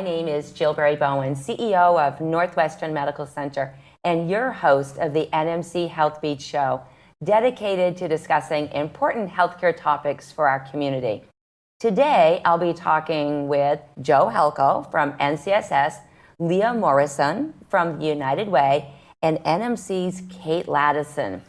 My name is Jill Berry Bowen, CEO of Northwestern Medical Center and your host of the NMC Health Beat Show, dedicated to discussing important healthcare topics for our community. Today, I'll be talking with Joe Helko from NCSS, Leah Morrison from United Way, and NMC's Kate Laddison.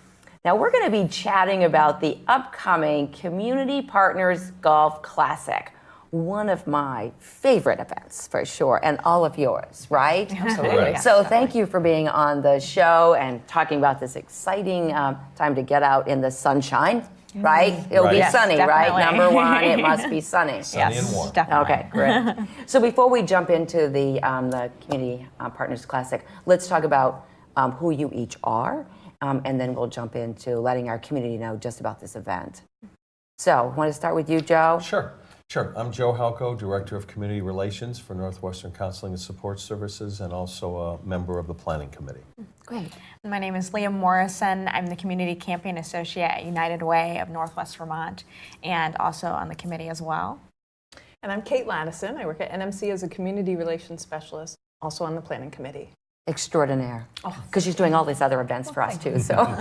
Now, we're going to be chatting about the upcoming Community Partners Golf Classic, one of my favorite events for sure, and all of yours, right? Absolutely. So thank you for being on the show and talking about this exciting time to get out in the sunshine, right? It'll be sunny, definitely. right? Number one, it must be sunny. Sunny and warm. Definitely. Okay, great. So before we jump into the Community Partners Classic, let's talk about who you each are, and then we'll jump into letting our community know just about this event. So, want to start with you, Joe? Sure. I'm Joe Helko, Director of Community Relations for Northwestern Counseling and Support Services, and also a member of the Planning Committee. Great. My name is Leah Morrison. I'm the Community Campaign Associate at United Way of Northwest Vermont, and also on the committee as well. And I'm Kate Laddison. I work at NMC as a Community Relations Specialist, also on the Planning Committee. Extraordinaire, because she's doing all these other events for us too. So,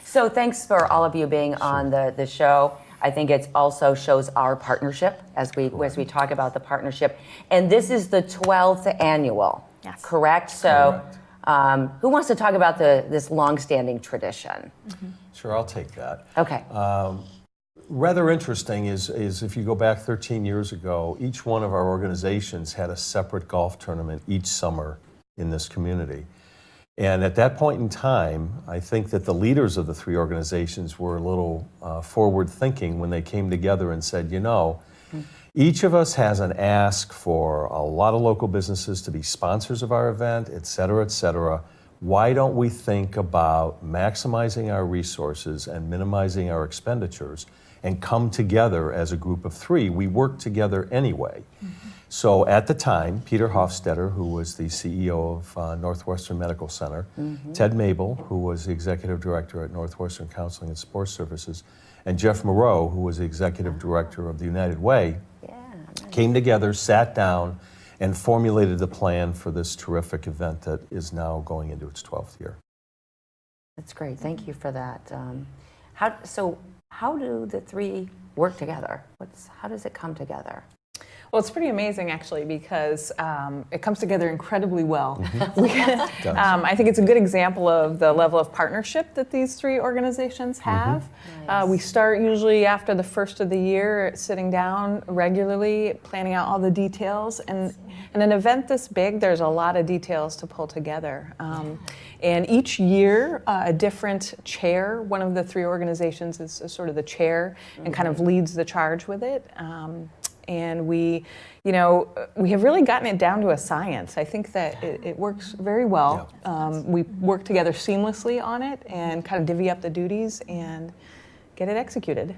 so thanks for all of you being on the show. I think it also shows our partnership as we talk about the partnership. And this is the 12th annual, Yes. correct? So, who wants to talk about this long-standing tradition? Sure, I'll take that. Okay. Rather interesting is if you go back 13 years ago, each one of our organizations had a separate golf tournament each summer in this community. And at that point in time, I think that the leaders of the three organizations were a little forward thinking when they came together and said, you know, each of us has an ask for a lot of local businesses to be sponsors of our event, et cetera, et cetera. Why don't we think about maximizing our resources and minimizing our expenditures and come together as a group of three? We work together anyway. So at the time, Peter Hofstetter, who was the CEO of Northwestern Medical Center, Ted Mabel, who was the Executive Director at Northwestern Counseling and Support Services, and Jeff Moreau, who was the Executive Director of the United Way, came together, sat down, and formulated the plan for this terrific event that is now going into its 12th year. That's great. Thank you for that. How do the three work together? How does it come together? Well, it's pretty amazing, actually, because it comes together incredibly well. I think it's a good example of the level of partnership that these three organizations have. Nice. We start usually after the first of the year, sitting down regularly, planning out all the details. And in an event this big, there's a lot of details to pull together. And each year, a different chair, one of the three organizations is sort of the chair and kind of leads the charge with it. And we have really gotten it down to a science. I think that it works very well. We work together seamlessly on it and kind of divvy up the duties and get it executed.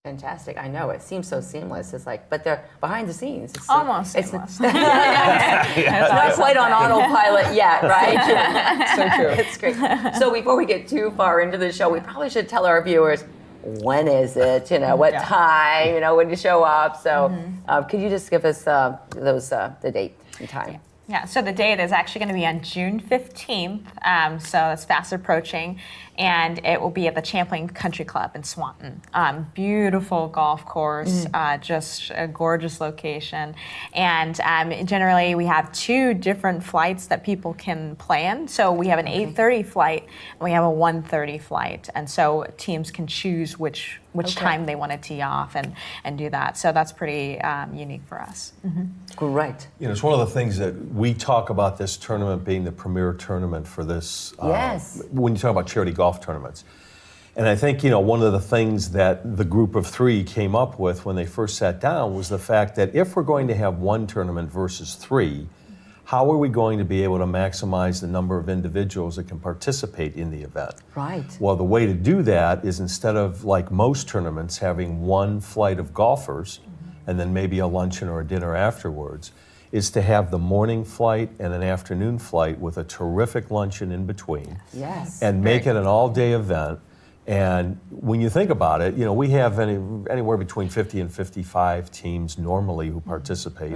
Fantastic. I know, it seems so seamless. It's like, but they're behind the scenes. It's Almost It's seamless. not quite on autopilot yet, right? So true. It's great. So before we get too far into the show, we probably should tell our viewers, when is it? What time? When to show up? So, could you just give us the date and time? Yeah, so the date is actually going to be on June 15th, so it's fast approaching, and it will be at the Champlain Country Club in Swanton. Beautiful golf course, just a gorgeous location, and generally we have two different flights that people can plan. So we have an 8:30 flight, and we have a 1:30 flight, and so teams can choose which time they want to tee off and do that. So that's pretty unique for us. Great. It's one of the things that we talk about this tournament being the premier tournament for this. Yes. When you talk about charity golf tournaments. And I think, one of the things that the group of three came up with when they first sat down was the fact that if we're going to have one tournament versus three, how are we going to be able to maximize the number of individuals that can participate in the event? Right. Well, the way to do that is instead of, like most tournaments, having one flight of golfers and then maybe a luncheon or a dinner afterwards, is to have the morning flight and an afternoon flight with a terrific luncheon in between. Yes. And make it an all-day event And when you think about it, we have anywhere between 50 and 55 teams normally who participate,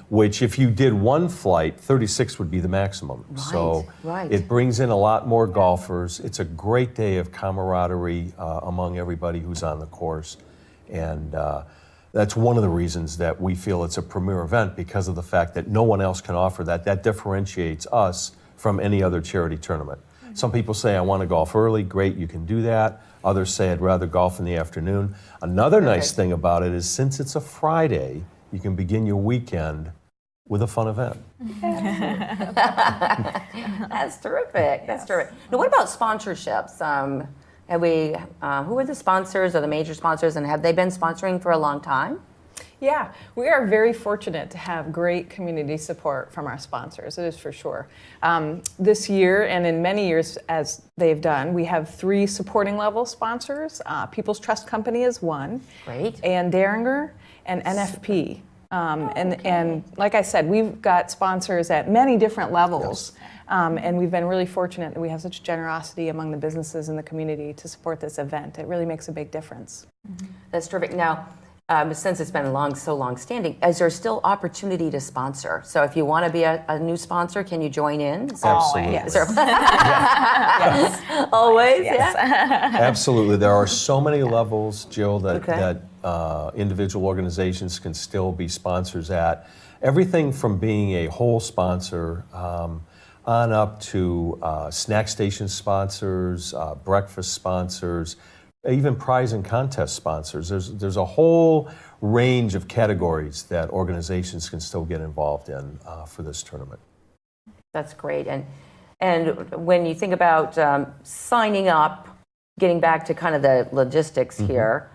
which if you did one flight, 36 would be the maximum. So it brings in a lot more golfers. It's a great day of camaraderie among everybody who's on the course. And that's one of the reasons that we feel it's a premier event, because of the fact that no one else can offer that. That differentiates us from any other charity tournament. Some people say, I want to golf early. Great, you can do that. Others say, I'd rather golf in the afternoon. Another nice thing about it is, since it's a Friday, you can begin your weekend with a fun event. That's terrific. That's terrific. Now, what about sponsorships? Who are the sponsors or the major sponsors, and have they been sponsoring for a long time? Yeah, we are very fortunate to have great community support from our sponsors, it is for sure. This year, and in many years as they've done, we have 3 supporting level sponsors. People's Trust Company is one. Great. And Derringer and NFP. And like I said, we've got sponsors at many different levels. And we've been really fortunate that we have such generosity among the businesses in the community to support this event. It really makes a big difference. That's terrific. Now, since it's been so long standing, is there still opportunity to sponsor? So if you want to be a new sponsor, can you join in? Absolutely. Yes. Yes. Always, Yes. yeah. Absolutely. There are so many levels, Jill, that individual organizations can still be sponsors at. Everything from being a whole sponsor on up to snack station sponsors, breakfast sponsors, even prize and contest sponsors. There's a whole range of categories that organizations can still get involved in for this tournament. That's great. And when you think about signing up, getting back to kind of the logistics here,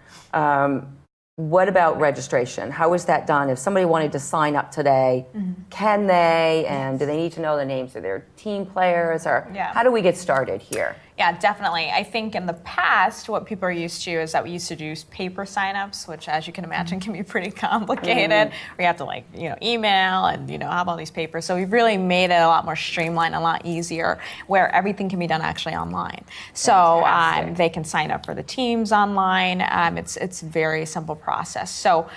what about registration? How is that done? If somebody wanted to sign up today, can they? And do they need to know the names of their team players? Or how do we get started here? Yeah, definitely. I think in the past, what people are used to is that we used to do paper signups, which, as you can imagine, can be pretty complicated. We have to email and have all these papers. So we've really made it a lot more streamlined, a lot easier, where everything can be done actually online. So they can sign up for the teams online. It's a very simple process. So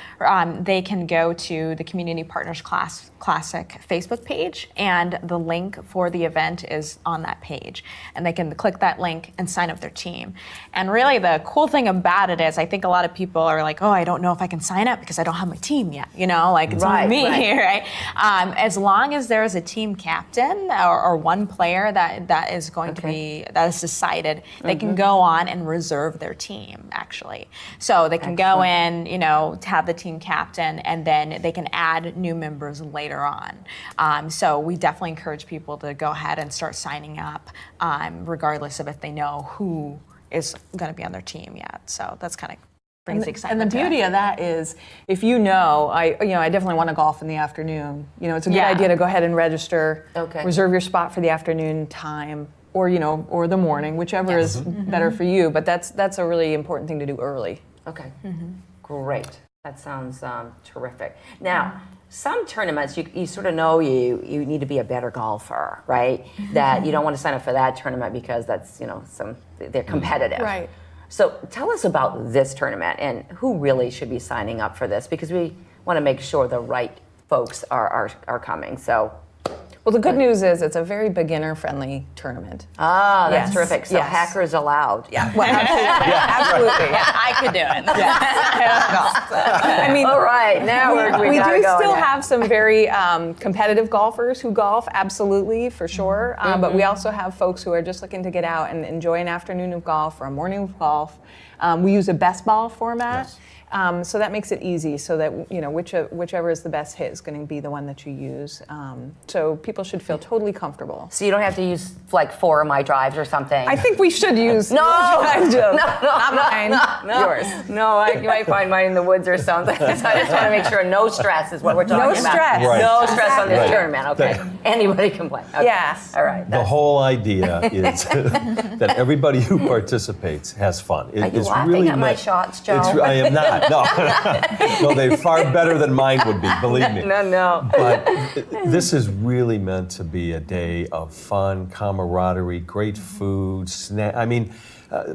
they can go to the Community Partners Classic Facebook page, and the link for the event is on that page, and they can click that link and sign up their team. And really the cool thing about it is, I think a lot of people are like, oh, I don't know if I can sign up because I don't have my team yet, it's on me, right? As long as there is a team captain or one player that is going to be, that is decided, they can go on and reserve their team, actually. So they can go in, to have the team captain, and then they can add new members later on. So we definitely encourage people to go ahead and start signing up, regardless of if they know who is going to be on their team yet. So that's kind of brings the excitement. And the beauty of that is, if I definitely want to golf in the afternoon. It's a good idea to go ahead and register, reserve your spot for the afternoon time, or the morning, whichever is better for you. But that's a really important thing to do early. Okay, great. That sounds terrific. Now, some tournaments, you sort of know you need to be a better golfer, right? That you don't want to sign up for that tournament because that's, they're competitive. Right. So tell us about this tournament and who really should be signing up for this, because we want to make sure the right folks are coming. So. Well, the good news is it's a very beginner-friendly tournament. Ah, that's terrific. So hackers allowed. Yeah, well, absolutely. Yeah, I could do it. I mean, all right, now we do go still now. have some very competitive golfers who golf, absolutely, for sure. But we also have folks who are just looking to get out and enjoy an afternoon of golf or a morning of golf. We use a best ball format. Yes. So that makes it easy, so that whichever is the best hit is going to be the one that you use. So people should feel totally comfortable. So you don't have to use like 4 of my drives or something. I think we should use not mine, yours. No, you might find mine in the woods or something. So I just want to make sure no stress is what we're talking about. stress. Right. No stress on this Right. tournament. Okay, anybody can play. Okay. Yes. All right. The whole idea is that everybody who participates has fun. Are you laughing at my shots, Joe? I am not. No, no, they're far better than mine would be. Believe me. No. But this is really meant to be a day of fun, camaraderie, great food, snack. I mean,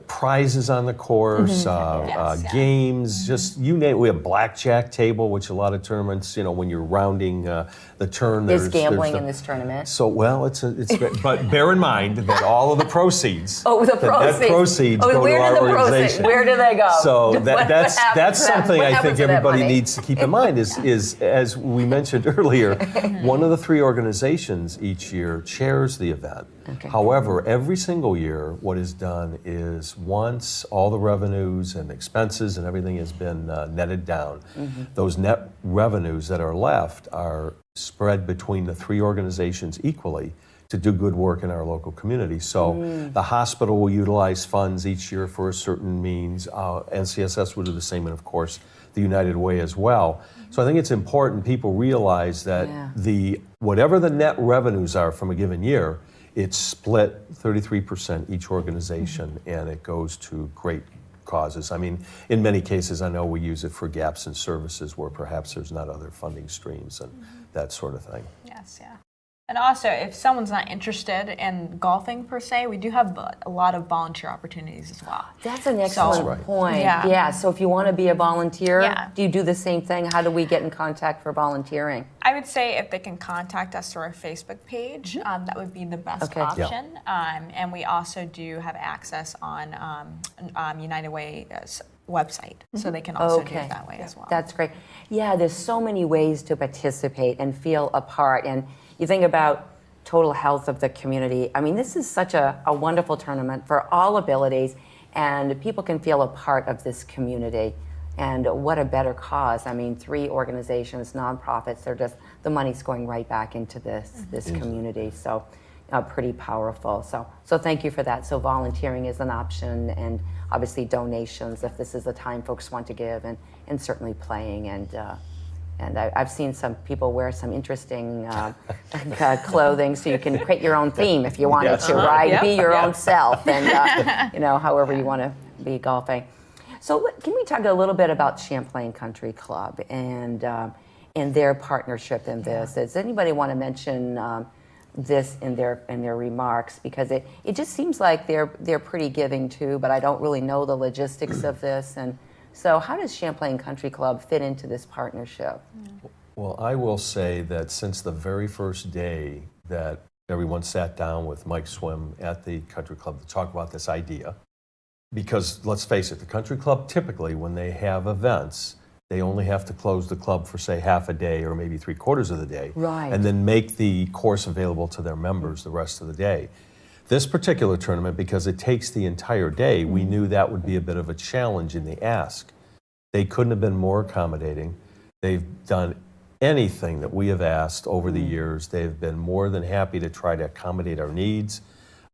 prizes on the course, Yes, yeah. games, just you name it. We have blackjack table, which a lot of tournaments, when you're rounding the turn, There's gambling the- in this tournament. So, well, but bear in mind that all of the proceeds, Oh, the net proceeds. proceeds Oh, go where to our do the proceeds? organization. Where do they go? So What that's happens to that? something What I happens think to that everybody money? needs to keep in mind is as we mentioned earlier, one of the three organizations each year chairs the event. Okay. However, every single year, what is done is once all the revenues and expenses and everything has been netted down, those net revenues that are left are spread between the three organizations equally to do good work in our local community. So the hospital will utilize funds each year for a certain means. NCSS will do the same, and of course, the United Way as well. So I think it's important people realize that whatever the net revenues are from a given year, it's split 33% each organization, and it goes to great causes. I mean, in many cases, I know we use it for gaps in services where perhaps there's not other funding streams and that sort of thing. Yes, yeah. And also, if someone's not interested in golfing per se, we do have a lot of volunteer opportunities as well. That's an excellent That's right. point. Yeah. So if you want to be a volunteer, Yeah. do you do the same thing? How do we get in contact for volunteering? I would say if they can contact us through our Facebook page, that would be the best Okay. Yeah. option. And we also do have access on United Way's website, so they can also do it that way as well. That's great. Yeah, there's so many ways to participate and feel a part. And you think about total health of the community. I mean, this is such a wonderful tournament for all abilities, and people can feel a part of this community. And what a better cause. I mean, three organizations, nonprofits, they're just, the money's going right back into this community. So pretty powerful. So thank you for that. So volunteering is an option, and obviously donations if this is the time folks want to give, and certainly playing. And I've seen some people wear some interesting clothing, so you can create your own theme if you wanted Yes. to, right? Yep. Be your own self, and however you want to be golfing. So can we talk a little bit about Champlain Country Club and their partnership in this? Does anybody want to mention this in their remarks? Because it just seems like they're pretty giving too, but I don't really know the logistics of this. And so how does Champlain Country Club fit into this partnership? Well, I will say that since the very first day that everyone sat down with Mike Swim at the country club to talk about this idea, because let's face it, the country club typically, when they have events, they only have to close the club for, say, half a day or maybe 3/4 of the day, Right. and then make the course available to their members the rest of the day. This particular tournament, because it takes the entire day, we knew that would be a bit of a challenge in the ask. They couldn't have been more accommodating. They've done anything that we have asked over the years. They've been more than happy to try to accommodate our needs.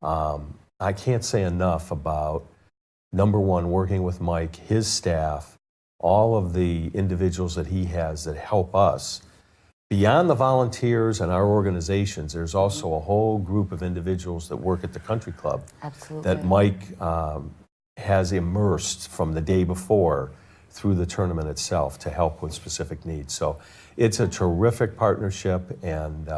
I can't say enough about, number one, working with Mike, his staff, all of the individuals that he has that help us. Beyond the volunteers and our organizations, there's also a whole group of individuals that work at the country club Absolutely. that Mike has immersed from the day before through the tournament itself to help with specific needs. So it's a terrific partnership, and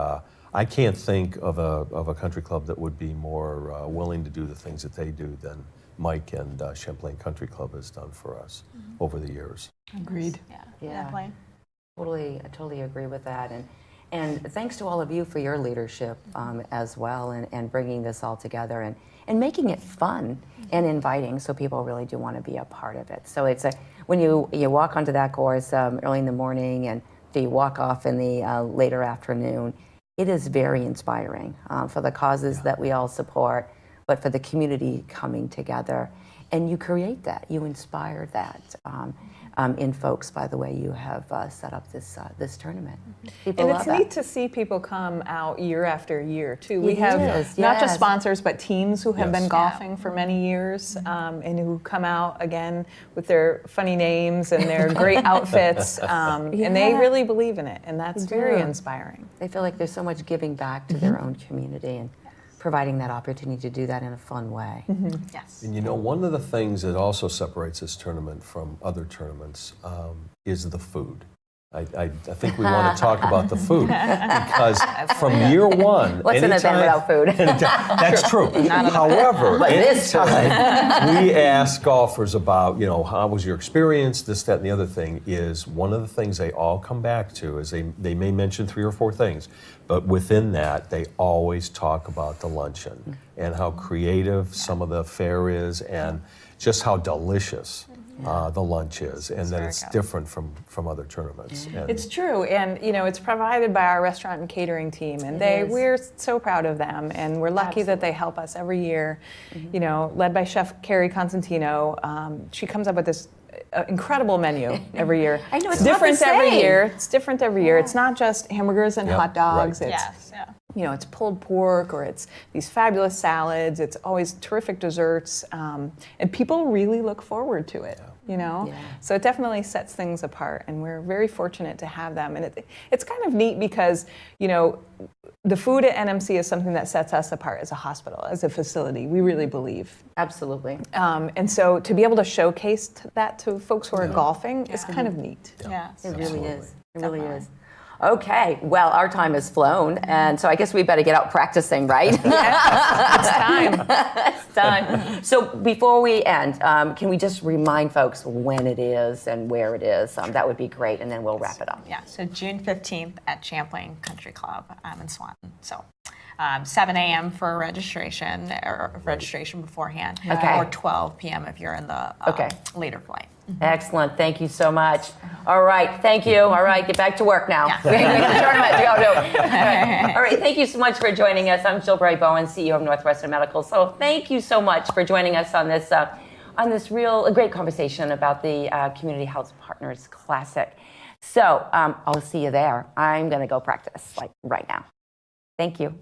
I can't think of a country club that would be more willing to do the things that they do than Mike and Champlain Country Club has done for us over the years. Agreed. Yeah. Definitely. I totally agree with that. And thanks to all of you for your leadership as well, and bringing this all together and making it fun and inviting, so people really do want to be a part of it. So it's when you walk onto that course early in the morning and you walk off in the later afternoon, it is very inspiring for the causes that we all support, but for the community coming together. And you create that, you inspire that in folks by the way you have set up this tournament. People And love it's that. neat to see people come out year after year too. We It have is, not just yes. sponsors, but teams who have Yes. been golfing for many years, and who come out again with their funny names and their great outfits, and they Yeah. really believe in it, and that's They very do. inspiring. They feel like there's so much giving back to their own community and providing that opportunity to do that in a fun way. Yes. And you know, one of the things that also separates this tournament from other tournaments is the food. I think we want to talk about the food because from year one, What's an event without food? That's true. However, But this time we ask golfers about, how was your experience, this, that, and the other thing is one of the things they all come back to is they may mention 3 or 4 things, but within that, they always talk about the luncheon and how creative some of the fare is and just how delicious the lunch is, and that it's different from other tournaments. And It's true, and it's provided by our restaurant and catering team, and we're so proud of them, and we're lucky that they help us every year. Led by Chef Carrie Constantino, she comes up with this incredible menu every year. I know, it's different not the every same. year. It's different every year. It's not just hamburgers and hot dogs. right. It's it's pulled pork, or it's these fabulous salads. It's always terrific desserts, and people really look forward to it. So it definitely sets things apart, and we're very fortunate to have them. And it's kind of neat because the food at NMC is something that sets us apart as a hospital, as a facility. We really believe. Absolutely. And so to be able to showcase that to folks who are golfing is kind of neat. Yes. It really is. It really is. Okay, well, our time has flown, and so I guess we better get out practicing, right? It's time. It's time. So before we end, can we just remind folks when it is and where it is? That would be great, and then we'll wrap it up. Yeah, so June 15th at Champlain Country Club in Swanton. So 7 a.m. for registration, or registration beforehand, Okay. or 12 p.m. if you're in the later flight. Excellent. Thank you so much. All right. Thank you. All right. Get back to work now. Yeah. We have a tournament to go to. All right. Thank you so much for joining us. I'm Jill Bray-Bowen, CEO of Northwestern Medical. So thank you so much for joining us on this real great conversation about the Community Health Partners Classic. So I'll see you there. I'm going to go practice right now. Thank you.